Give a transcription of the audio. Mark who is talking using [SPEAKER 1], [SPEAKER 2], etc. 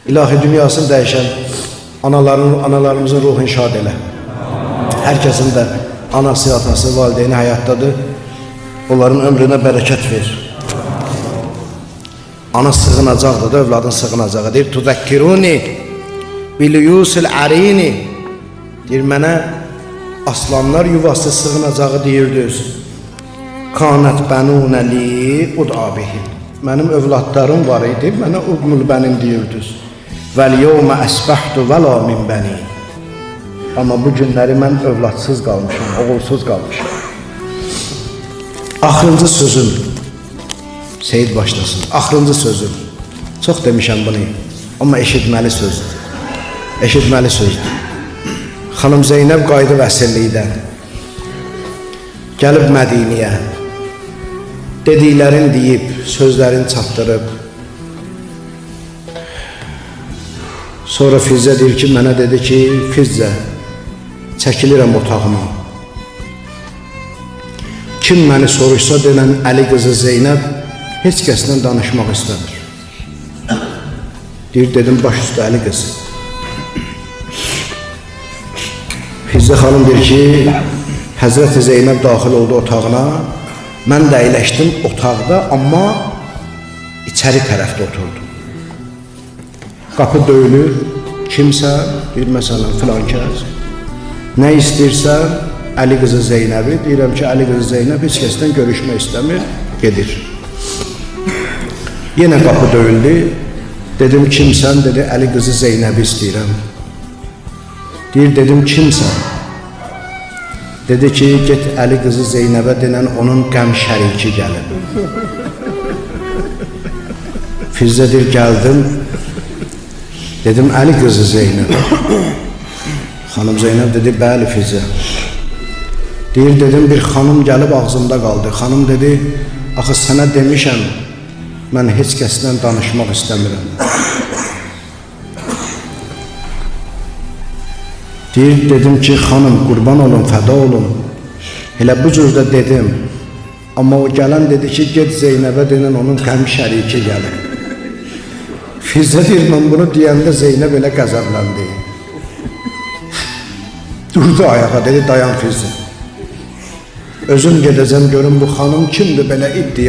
[SPEAKER 1] İlahi dünyasını dəyişən analarımızın ruhunu şad elə. Hər kəsin də anası, atası, valideyni həyatdadır. Onların ömrünə bərəkət ver. Ana sığınacaqdır da, övladın sığınacağı. Deyir, Tuzakkiruni biliyusil arini. Deyir, mənə aslanlar yuvası sığınacağı deyirdiniz. Kanət bənunə li udabihim. Mənim övladlarım var idi, mənə udmul bənim deyirdiniz. Vəl-yevmə əsbəhtu vəla min bəni. Amma bu günləri mən övladsız qalmışam, oğulsuz qalmışam. Axırıncı sözüm, Seyid başlasın, axırıncı sözüm. Çox demişəm bunu, amma eşitməli sözdür. Eşitməli sözdür. Xanım Zeynəb qayıdıb əsirlikdən. Gəlib Mədiniyə. Dediklərini deyib, sözlərini çatdırıb. Sonra Fizzə deyir ki, mənə dedi ki, Fizzə, çəkilirəm otağıma. Kim məni soruşsa denən Əli qızı Zeynəb heç kəslə danışmaq istəmir. Deyir, dedim, baş üstə Əli qızı. Fizzə xanım deyir ki, Həzrəti Zeynəb daxil oldu otağına. Mən də əyləşdim otaqda, amma içəri tərəfdə oturdum. Qapı döyülür, kimsə, deyir, məsələn, filan kəs. Nə istəyirsə, Əli qızı Zeynəbi, deyirəm ki, Əli qızı Zeynəb heç kəsdən görüşmək istəmir, gedir. Yenə qapı döyüldü, dedim, kimsən, dedi, Əli qızı Zeynəbi istəyirəm. Deyir, dedim, kimsən? Dedi ki, get Əli qızı Zeynəbə denən onun qəm şəriki gəlib. Fizzədir, gəldim, dedim, Əli qızı Zeynəb. Xanım Zeynəb dedi, bəli Fizzə. Deyir, dedim, bir xanım gəlib ağzımda qaldı. Xanım dedi, axı sənə demişəm, mən heç kəslə danışmaq istəmirəm. Deyir, dedim ki, xanım, qurban olun, fəda olun. Elə bu cürdə dedim. Amma o gələn dedi ki, get Zeynəbə denən onun qəm şəriki gəlir. Fizzə deyir, mən bunu deyəndə Zeynəb elə qəzəbləndi. Durdu ayağa, dedi, dayan Fizzə. Özüm gedəcəm, görüm bu xanım kimdir belə iddia.